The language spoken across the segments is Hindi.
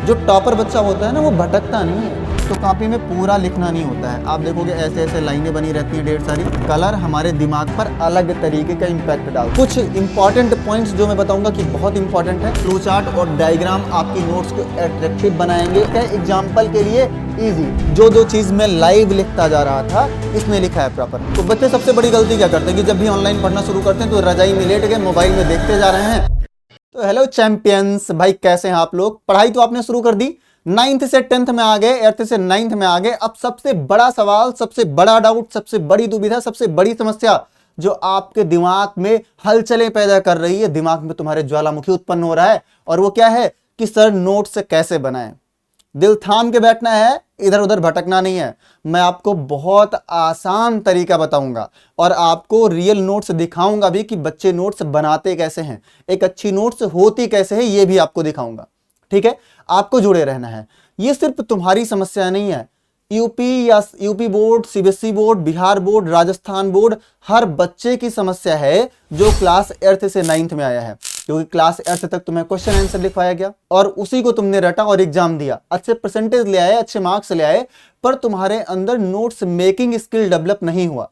जो टॉपर बच्चा होता है ना वो भटकता नहीं है, तो कॉपी में पूरा लिखना नहीं होता है। आप देखोगे ऐसे ऐसे लाइनें बनी रहती हैं ढेर सारी। कलर हमारे दिमाग पर अलग तरीके का इम्पैक्ट डाल। कुछ इंपॉर्टेंट पॉइंट्स जो मैं बताऊंगा कि बहुत इंपॉर्टेंट है। फ्लो चार्ट और डायग्राम आपकी नोट्स को अट्रैक्टिव बनाएंगे। एग्जाम्पल के लिए इजी, जो चीज मैं लाइव लिखता जा रहा था इसमें लिखा है प्रॉपर। तो बच्चे सबसे बड़ी गलती क्या करते हैं कि जब भी ऑनलाइन पढ़ना शुरू करते हैं तो रजाई में लेट गए, मोबाइल में देखते जा रहे हैं। तो हेलो चैंपियंस, भाई कैसे हैं आप लोग। पढ़ाई तो आपने शुरू कर दी, 9th से 10th में आ गए, 8th से 9th में आ गए। अब सबसे बड़ा सवाल, सबसे बड़ा डाउट, सबसे बड़ी दुविधा, सबसे बड़ी समस्या जो आपके दिमाग में हलचलें पैदा कर रही है, दिमाग में तुम्हारे ज्वालामुखी उत्पन्न हो रहा है, और वो क्या है कि सर नोट्स कैसे बनाएं। दिल थाम के बैठना है, इधर उधर भटकना नहीं है। मैं आपको बहुत आसान तरीका बताऊंगा और आपको रियल नोट्स दिखाऊंगा भी कि बच्चे नोट्स बनाते कैसे हैं, एक अच्छी नोट्स होती कैसे है, ये भी आपको दिखाऊंगा। ठीक है, आपको जुड़े रहना है। ये सिर्फ तुम्हारी समस्या नहीं है, UP board, CBSE board, Bihar board, Rajasthan board, हर बच्चे की समस्या है जो क्लास 8th से 9th में आया है। क्योंकि क्लास 8th तक तुम्हें क्वेश्चन आंसर लिखवाया गया और उसी को तुमने रटा और एग्जाम दिया, अच्छे परसेंटेज ले आए, अच्छे मार्क्स ले आए, पर तुम्हारे अंदर नोट्स मेकिंग स्किल डेवलप नहीं हुआ।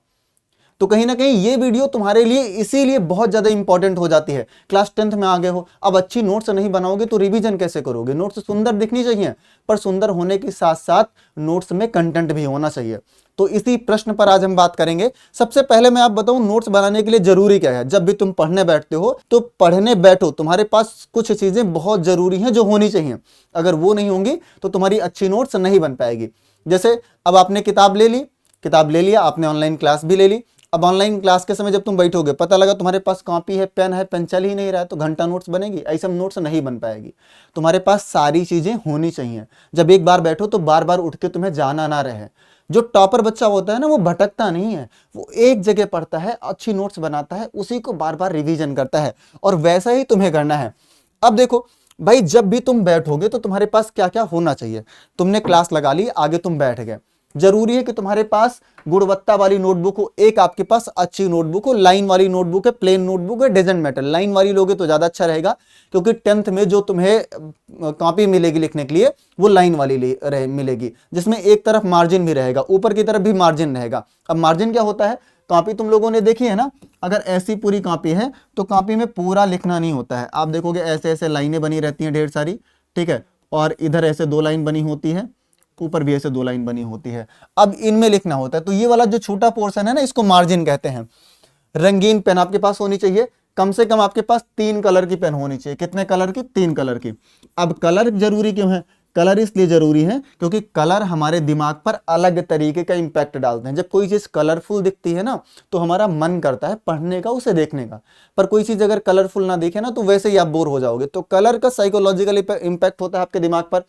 तो कहीं ना कहीं ये वीडियो तुम्हारे लिए इसीलिए बहुत ज्यादा इंपॉर्टेंट हो जाती है। क्लास 10th में आ गए हो, अब अच्छी नोट्स नहीं बनाओगे तो रिवीजन कैसे करोगे। नोट्स सुंदर दिखनी चाहिए, पर सुंदर होने के साथ साथ नोट्स में कंटेंट भी होना चाहिए। तो इसी प्रश्न पर आज हम बात करेंगे। सबसे पहले मैं आप बताऊं नोट्स बनाने के लिए जरूरी क्या है। जब भी तुम पढ़ने बैठते हो तो पढ़ने बैठो, तुम्हारे पास कुछ चीजें बहुत जरूरी हैं जो होनी चाहिए। अगर वो नहीं होंगी तो तुम्हारी अच्छी नोट्स नहीं बन पाएगी। जैसे अब आपने किताब ले लिया, आपने ऑनलाइन क्लास भी ले ली। अब ऑनलाइन क्लास के समय जब तुम बैठोगे, पता लगा तुम्हारे पास कॉपी है, पेन है, पेन चल ही नहीं रहा है, तो घंटा नोट्स बनेगी? ऐसा नोट्स नहीं बन पाएगी। तुम्हारे पास सारी चीजें होनी चाहिए। जब एक बार बैठो तो बार बार उठ के तुम्हें जाना ना रहे। जो टॉपर बच्चा होता है ना वो भटकता नहीं है, वो एक जगह पढ़ता है, अच्छी नोट्स बनाता है, उसी को बार बार रिवीजन करता है, और वैसा ही तुम्हें करना है। अब देखो भाई, जब भी तुम बैठोगे तो तुम्हारे पास क्या क्या होना चाहिए। तुमने क्लास लगा ली, आगे तुम बैठ गए, जरूरी है कि तुम्हारे पास गुणवत्ता वाली नोटबुक हो, एक आपके पास अच्छी नोटबुक हो। लाइन वाली नोटबुक है, प्लेन नोटबुक है, डजंट मैटर, लाइन वाली लोगे तो ज्यादा अच्छा रहेगा, क्योंकि 10th में जो तुम्हें कॉपी मिलेगी लिखने के लिए वो लाइन वाली मिलेगी, जिसमें एक तरफ मार्जिन भी रहेगा, ऊपर की तरफ भी मार्जिन रहेगा। अब मार्जिन क्या होता है, कॉपी तुम लोगों ने देखी है ना, अगर ऐसी पूरी कॉपी है तो कॉपी में पूरा लिखना नहीं होता है। आप देखोगे ऐसे ऐसे लाइनें बनी रहती हैं ढेर सारी, ठीक है, और इधर ऐसे 2 लाइन बनी होती है, ऊपर भी ऐसे 2 लाइन बनी होती है। अब इनमें लिखना होता है, तो ये वाला जो छोटा पोर्शन है ना, इसको मार्जिन कहते हैं। रंगीन पेन आपके पास होनी चाहिए, कम से कम आपके पास 3 कलर की पेन होनी चाहिए। कितने कलर की? 3 कलर की। अब कलर जरूरी क्यों है? कलर इसलिए जरूरी है क्योंकि कलर हमारे दिमाग पर अलग तरीके का इंपैक्ट डालते हैं। जब कोई चीज कलरफुल दिखती है ना तो हमारा मन करता है पढ़ने का, उसे देखने का। पर कोई चीज अगर कलरफुल ना दिखे ना तो वैसे ही आप बोर हो जाओगे। तो कलर का साइकोलॉजिकल इंपैक्ट होता है आपके दिमाग पर।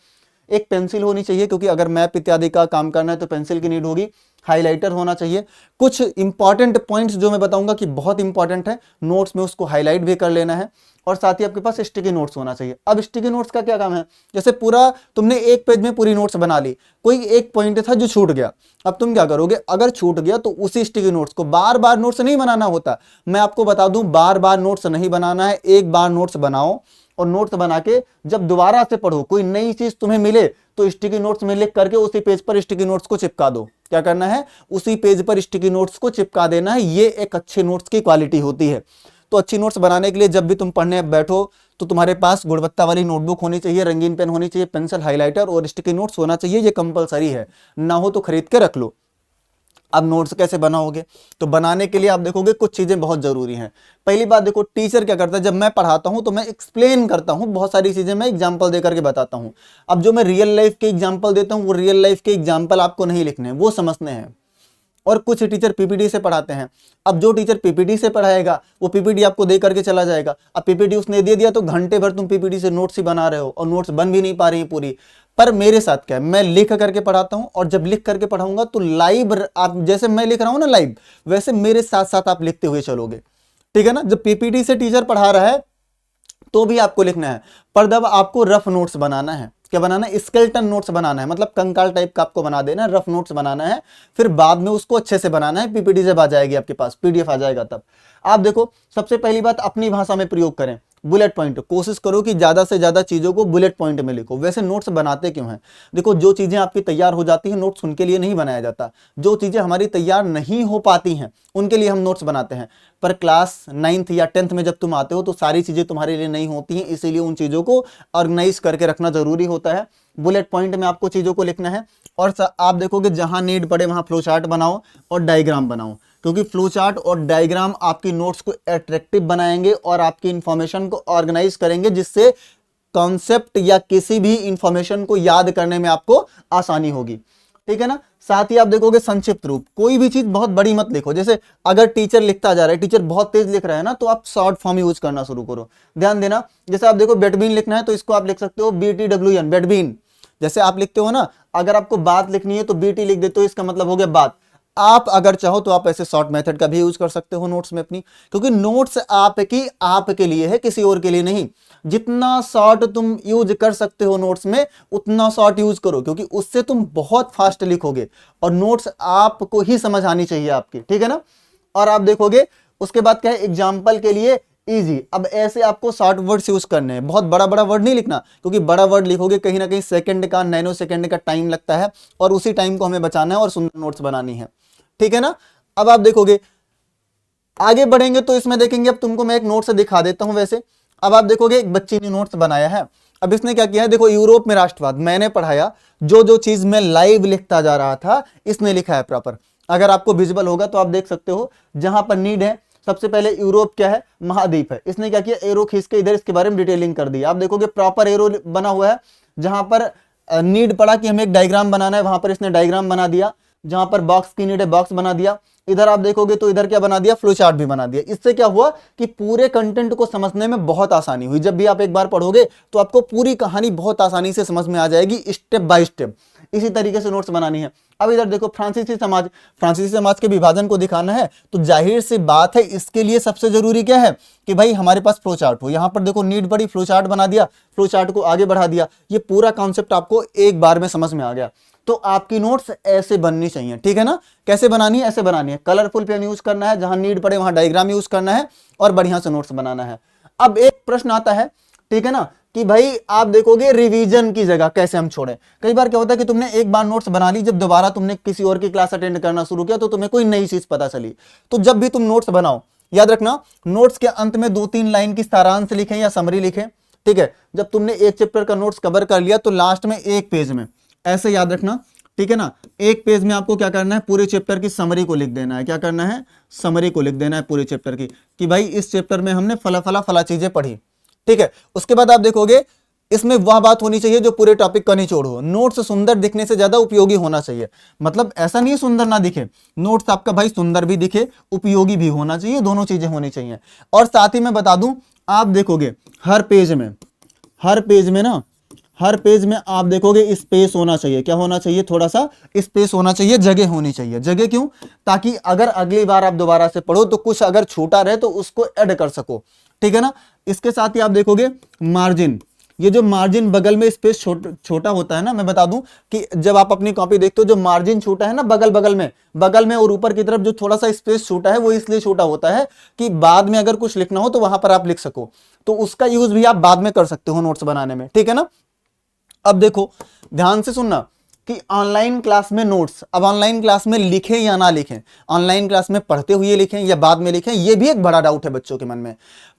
एक पेंसिल होनी चाहिए, क्योंकि अगर मैप इत्यादि का काम करना है तो पेंसिल की नीड होगी। हाइलाइटर होना चाहिए। कुछ इंपॉर्टेंट पॉइंट्स जो मैं बताऊंगा कि बहुत इंपॉर्टेंट है, नोट्स में उसको हाईलाइट भी कर लेना है। और साथ ही आपके पास स्टिकी नोट्स होना चाहिए। अब स्टिकी नोट्स का क्या काम है, जैसे पूरा तुमने एक पेज में पूरी नोट्स बना ली, कोई एक पॉइंट था जो छूट गया, अब तुम क्या करोगे? अगर छूट गया तो उसी स्टिकी नोट्स को बार बार नोट्स नहीं बनाना होता। मैं आपको बता दूं, बार बार नोट्स नहीं बनाना है, एक बार नोट्स बनाओ और नोट्स बना के जब दोबारा से पढ़ो, कोई नई चीज तुम्हें मिले तो स्टिकी नोट्स में लिख करके उसी पेज पर स्टिकी नोट्स को चिपका दो। क्या करना है? उसी पेज पर स्टिकी नोट्स को चिपका देना है। ये एक अच्छे नोट्स की क्वालिटी होती है। तो अच्छी नोट्स बनाने के लिए जब भी तुम पढ़ने बैठो तो तुम्हारे पास गुणवत्ता वाली नोटबुक होनी चाहिए, रंगीन पेन होनी चाहिए, पेंसिल, हाइलाइटर और स्टिकी नोट्स होना चाहिए। ये कंपलसरी है, ना हो तो खरीद के रख लो। अब नोट्स कैसे बनाओगे? तो बनाने के लिए आप देखोगे कुछ चीजें बहुत जरूरी हैं। पहली बात देखो, टीचर क्या करता है, जब मैं पढ़ाता हूं तो मैं एक्सप्लेन करता हूं, बहुत सारी चीजें मैं एग्जांपल देकर के बताता हूं। अब जो मैं रियल लाइफ के एग्जांपल देता हूं वो रियल लाइफ के एग्जांपल आपको नहीं लिखने हैं, वो समझने हैं। और कुछ टीचर पीपीटी से पढ़ाते हैं। अब जो टीचर पीपीटी से पढ़ाएगा वो पीपीटी आपको दे करके चला जाएगा। अब पीपीटी उसने दे दिया तो घंटे भर तुम पीपीटी से नोट्स ही बना रहे हो और नोट्स बन भी नहीं पा रही पूरी। पर मेरे साथ क्या है, मैं लिख करके पढ़ाता हूं, और जब लिख करके पढ़ाऊंगा तो लाइव, आप जैसे मैं लिख रहा हूं ना लाइव, वैसे मेरे साथ साथ आप लिखते हुए चलोगे। ठीक है ना? जब पीपीटी से टीचर पढ़ा रहा है तो भी आपको लिखना है, पर जब आपको रफ नोट्स बनाना है, क्या बनाना है? स्केलेटन नोट्स बनाना है, मतलब कंकाल टाइप का आपको बना देना है, रफ नोट्स बनाना है। फिर बाद में उसको अच्छे से बनाना है, पीपीटी जब आ जाएगी आपके पास, पीडीएफ आ जाएगा तब। आप देखो, सबसे पहली बात अपनी भाषा में प्रयोग करें। बुलेट पॉइंट, कोशिश करो कि ज़्यादा से ज़्यादा चीज़ों को बुलेट पॉइंट में लिखो। वैसे नोट्स बनाते क्यों हैं? देखो, जो चीज़ें आपकी तैयार हो जाती हैं नोट्स उनके लिए नहीं बनाया जाता, जो चीज़ें हमारी तैयार नहीं हो पाती हैं उनके लिए हम नोट्स बनाते हैं। पर क्लास 9th या 10th में जब तुम आते हो तो सारी चीज़ें तुम्हारे लिए नहीं होती हैं, इसीलिए उन चीज़ों को ऑर्गेनाइज करके रखना ज़रूरी होता है। बुलेट पॉइंट में आपको चीज़ों को लिखना है। और आप देखोगे जहाँ नीड पड़े वहाँ फ्लो चार्ट बनाओ और डायग्राम बनाओ, क्योंकि फ्लो चार्ट और डायग्राम आपकी नोट्स को अट्रैक्टिव बनाएंगे और आपकी इंफॉर्मेशन को ऑर्गेनाइज करेंगे, जिससे कॉन्सेप्ट या किसी भी इंफॉर्मेशन को याद करने में आपको आसानी होगी। ठीक है ना। साथ ही आप देखोगे संक्षिप्त रूप, कोई भी चीज बहुत बड़ी मत लिखो। जैसे अगर टीचर लिखता जा रहा है, टीचर बहुत तेज लिख रहा है ना, तो आप शॉर्ट फॉर्म यूज करना शुरू करो। ध्यान देना, जैसे आप देखो बेटबीन लिखना है तो इसको आप लिख सकते हो BTWN, बेटबीन। जैसे आप लिखते हो ना, अगर आपको बात लिखनी है तो BT लिख देते हो, इसका मतलब हो गया बात। आप अगर चाहो तो आप ऐसे शॉर्ट मेथड का भी यूज कर सकते हो नोट्स में अपनी, क्योंकि नोट्स आपके लिए है, किसी और के लिए नहीं। जितना शॉर्ट तुम यूज कर सकते हो नोट्स में उतना शॉर्ट यूज करो, क्योंकि उससे तुम बहुत फास्ट लिखोगे और नोट्स आपको ही समझ आनी चाहिए आपकी। ठीक है ना। और आप देखोगे उसके बाद क्या है, एग्जाम्पल के लिए इजी। अब ऐसे आपको शॉर्ट वर्ड्स यूज करने हैं, बहुत बड़ा बड़ा वर्ड नहीं लिखना, क्योंकि बड़ा वर्ड लिखोगे कहीं ना कहीं सेकंड का, नैनो सेकंड का टाइम लगता है और उसी टाइम को हमें बचाना है और सुंदर नोट्स बनानी है। ठीक है ना। अब आप देखोगे आगे बढ़ेंगे तो इसमें देखेंगे, अब तुमको मैं एक नोट से दिखा देता हूं। वैसे अब आप देखोगे एक बच्ची ने नोट्स बनाया है। अब इसने क्या किया है, देखो यूरोप में राष्ट्रवाद मैंने पढ़ाया, जो जो चीज मैं लाइव लिखता जा रहा था इसने लिखा है प्रॉपर। अगर आपको विजुअल होगा तो आप देख सकते हो, जहां पर नीड है सबसे पहले यूरोप क्या है, महाद्वीप है। इसने क्या किया, एरो खींच के इधर इसके बारे में डिटेलिंग कर दी। आप देखोगे प्रॉपर एरो बना हुआ है। जहां पर नीड पड़ा कि हमें एक डायग्राम बनाना है, वहां पर इसने डायग्राम बना दिया। जहां पर बॉक्स की नीड है बॉक्स बना दिया। इधर आप देखोगे तो इधर क्या बना दिया, फ्लो चार्ट भी बना दिया। इससे क्या हुआ कि पूरे कंटेंट को समझने में बहुत आसानी हुई। जब भी आप एक बार पढ़ोगे तो आपको पूरी कहानी बहुत आसानी से समझ में आ जाएगी, स्टेप बाय स्टेप। इसी तरीके से नोट्स बनानी है। अब इधर देखो फ्रांसीसी समाज के विभाजन को दिखाना है, तो जाहिर सी बात है इसके लिए सबसे जरूरी क्या है कि भाई हमारे पास फ्लो चार्ट हो। यहां पर देखो नीड पड़ी, फ्लो चार्ट बना दिया, फ्लो चार्ट को आगे बढ़ा दिया। ये पूरा कॉन्सेप्ट आपको एक बार में समझ में आ गया। तो आपकी नोट्स ऐसे बननी चाहिए। ठीक है ना। कैसे बनानी है, ऐसे बनानी है। कलरफुल पेन यूज करना है, जहां नीड पड़े वहां डायग्राम यूज करना है और बढ़िया से नोट्स बनाना है। अब एक प्रश्न आता है, ठीक है ना, कि भाई आप देखोगे रिवीजन की जगह कैसे हम छोड़ें। कई बार क्या होता है कि तुमने एक बार नोट्स बना ली, जब दोबारा तुमने किसी और की क्लास अटेंड करना शुरू किया तो तुम्हें कोई नई चीज पता चली। तो जब भी तुम नोट्स बनाओ, याद रखना नोट्स के अंत में 2-3 लाइन की सारांश लिखें या समरी लिखें। ठीक है। जब तुमने एक चैप्टर का नोट्स कवर कर लिया तो लास्ट में एक पेज में ऐसे याद रखना। ठीक है ना, एक पेज में आपको क्या करना है, पूरे चैप्टर की समरी को लिख देना है। क्या करना है, समरी को लिख देना है पूरे चैप्टर की, कि भाई इस चैप्टर में हमने फला चीजें पढ़ी। ठीक है। उसके बाद आप देखोगे इसमें वह बात होनी चाहिए जो पूरे टॉपिक का निचोड़ हो। नोट्स सुंदर दिखने से ज्यादा उपयोगी होना चाहिए। मतलब ऐसा नहीं सुंदर ना दिखे, नोट्स आपका भाई सुंदर भी दिखे, उपयोगी भी होना चाहिए, दोनों चीजें होनी चाहिए। और साथ ही मैं बता दूं, आप देखोगे हर पेज में आप देखोगे स्पेस होना चाहिए। क्या होना चाहिए, थोड़ा सा स्पेस होना चाहिए, जगह होनी चाहिए। जगह क्यों, ताकि अगर अगली बार आप दोबारा से पढ़ो तो कुछ अगर छूटा रहे तो उसको ऐड कर सको। ठीक है ना। इसके साथ ही आप देखोगे मार्जिन, ये जो मार्जिन बगल में स्पेस छोटा होता है ना, मैं बता दूं कि जब आप अपनी कॉपी देखते हो जो मार्जिन छोटा है ना बगल में और ऊपर की तरफ जो थोड़ा सा स्पेस छोटा है, वो इसलिए छोटा होता है कि बाद में अगर कुछ लिखना हो तो वहां पर आप लिख सको। तो उसका यूज भी आप बाद में कर सकते हो नोट्स बनाने में। ठीक है ना। अब देखो ध्यान से सुनना कि ऑनलाइन क्लास में नोट्स, अब ऑनलाइन क्लास में लिखें या ना लिखें, ऑनलाइन क्लास में पढ़ते हुए लिखें या बाद में लिखें, ये भी एक बड़ा डाउट है बच्चों के मन में।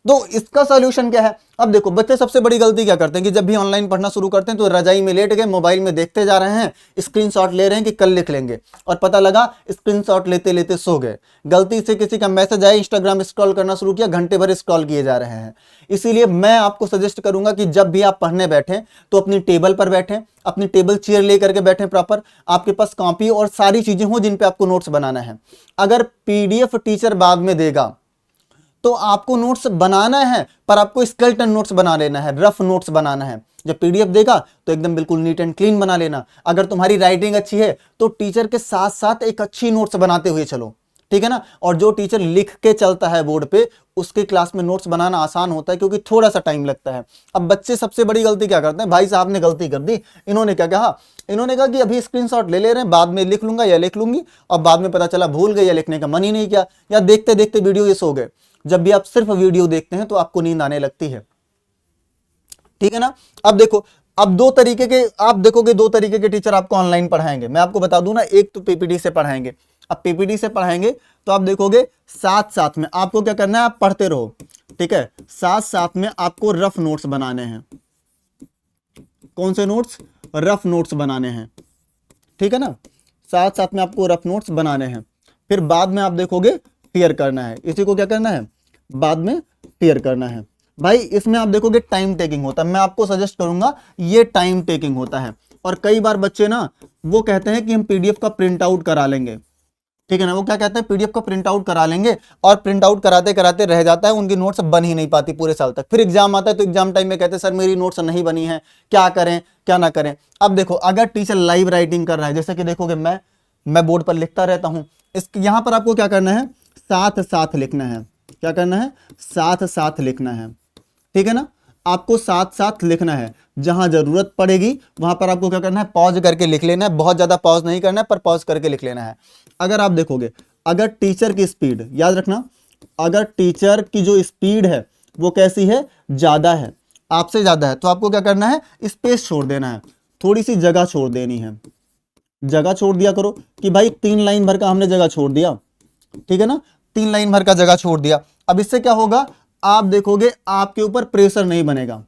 तो इसका सॉल्यूशन क्या है। अब देखो बच्चे सबसे बड़ी गलती क्या करते हैं कि जब भी ऑनलाइन पढ़ना शुरू करते हैं तो रजाई में लेट गए, मोबाइल में देखते जा रहे हैं, स्क्रीनशॉट ले रहे हैं कि कल लिख लेंगे, और पता लगा स्क्रीनशॉट लेते लेते सो गए। गलती से किसी का मैसेज आया, इंस्टाग्राम स्क्रॉल करना शुरू किया, घंटे भर स्क्रॉल किए जा रहे हैं। इसीलिए मैं आपको सजेस्ट करूंगा कि जब भी आप पढ़ने बैठें तो अपनी टेबल पर बैठें, अपनी टेबल चेयर लेकर के बैठें प्रॉपर, आपके पास कॉपी और सारी चीजें हो जिन पे आपको नोट्स बनाना है। अगर पीडीएफ टीचर बाद में देगा तो आपको नोट्स बनाना है, पर आपको स्केलेटन नोट्स बना लेना है, रफ नोट्स बनाना है। जब पीडीएफ देगा तो एकदम बिल्कुल नीट एंड क्लीन बना लेना। अगर तुम्हारी राइटिंग अच्छी है तो टीचर के साथ साथ एक अच्छी नोट्स बनाते हुए चलो। ठीक है ना। और जो टीचर लिख के चलता है बोर्ड पे, उसके क्लास में नोट्स बनाना आसान होता है, क्योंकि थोड़ा सा टाइम लगता है। अब बच्चे सबसे बड़ी गलती क्या करते हैं, भाई साहब ने गलती कर दी, इन्होंने क्या कहा, इन्होंने कहा कि अभी स्क्रीनशॉट ले रहे हैं, बाद में लिख लूंगा या लिख लूंगी, और बाद में पता चला भूल गए या लिखने का मन ही नहीं किया, या देखते देखते वीडियो ये सो गए। जब भी आप सिर्फ वीडियो देखते हैं तो आपको नींद आने लगती है। ठीक है ना। अब देखो, अब दो तरीके के आप देखोगे, दो तरीके के टीचर आपको ऑनलाइन पढ़ाएंगे। मैं आपको बता दूं ना, एक तो पीपीटी से पढ़ाएंगे। अब पीपीटी से पढ़ाएंगे तो आप देखोगे साथ साथ में आपको क्या करना है, आप पढ़ते रहो, ठीक है। साथ साथ में आपको रफ नोट्स बनाने हैं। कौन से नोट्स? रफ नोट्स बनाने हैं, ठीक है ना। साथ साथ में आपको रफ नोट्स बनाने हैं, फिर बाद में आप देखोगे क्लियर करना है। इसी को क्या करना है, बाद में क्लियर करना है। भाई इसमें आप देखोगे टाइम टेकिंग होता है, मैं आपको सजेस्ट करूंगा ये टाइम टेकिंग होता है। और कई बार बच्चे ना वो कहते हैं कि हम पीडीएफ का प्रिंट आउट करा लेंगे, ठीक है ना। वो क्या कहते हैं, पीडीएफ का प्रिंट आउट करा लेंगे, और प्रिंट आउट कराते कराते रह जाता है, उनकी नोट्स बन ही नहीं पाती पूरे साल तक। फिर एग्जाम आता है तो एग्जाम टाइम में कहते हैं सर मेरी नोट्स नहीं बनी है, क्या करें क्या ना करें। अब देखो, अगर टीचर लाइव राइटिंग कर रहा है, जैसे कि देखोगे मैं बोर्ड पर लिखता रहता हूं, इस यहां पर आपको क्या करना है, साथ साथ लिखना है। क्या करना है, साथ साथ लिखना है, ठीक है ना। आपको साथ साथ लिखना है, जहां जरूरत पड़ेगी वहां पर आपको क्या करना है, पॉज करके लिख लेना है। बहुत ज्यादा पॉज नहीं करना है, पर पॉज करके लिख लेना है। अगर आप देखोगे, अगर टीचर की स्पीड, याद रखना, अगर टीचर की जो स्पीड है वो कैसी है, ज्यादा है, आपसे ज्यादा है, तो आपको क्या करना है, स्पेस छोड़ देना है, थोड़ी सी जगह छोड़ देनी है। जगह छोड़ दिया करो कि भाई 3 लाइन भर का हमने जगह छोड़ दिया, ठीक है ना, 3 लाइन भर का जगह छोड़ दिया। अब इससे क्या होगा, आप देखोगे आपके ऊपर प्रेशर नहीं बनेगा,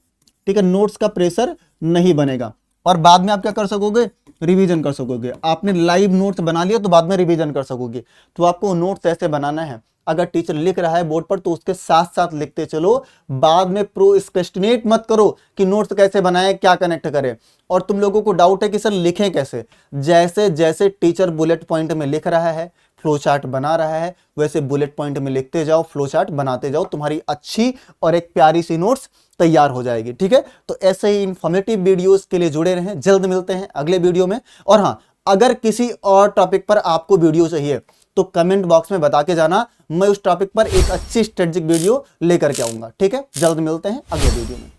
ठीक है, नोट्स का प्रेशर नहीं बनेगा, और बाद में आप क्या कर सकोगे, रिवीजन कर सकोगे। आपने लाइव नोट्स बना लिया तो बाद में रिवीजन कर सकोगे। तो आपको नोट्स ऐसे बनाना है, अगर टीचर लिख रहा है बोर्ड पर तो उसके साथ साथ लिखते चलो, बाद में प्रोस्क्रेस्टिनेट मत करो कि नोट्स कैसे बनाए, क्या कनेक्ट करें। और तुम लोगों को डाउट है कि सर लिखें कैसे, जैसे जैसे टीचर बुलेट पॉइंट में लिख रहा है, फ्लो चार्ट बना रहा है, वैसे बुलेट पॉइंट में लिखते जाओ, फ्लो चार्ट बनाते जाओ, तुम्हारी अच्छी और एक प्यारी सी नोट्स तैयार हो जाएगी, ठीक है। तो ऐसे ही इंफॉर्मेटिव वीडियोस के लिए जुड़े रहें, जल्द मिलते हैं अगले वीडियो में। और हाँ, अगर किसी और टॉपिक पर आपको वीडियो चाहिए तो कमेंट बॉक्स में बता के जाना, मैं उस टॉपिक पर एक अच्छी स्ट्रेटेजिक वीडियो लेकर के आऊंगा, ठीक है। जल्द मिलते हैं अगले वीडियो में।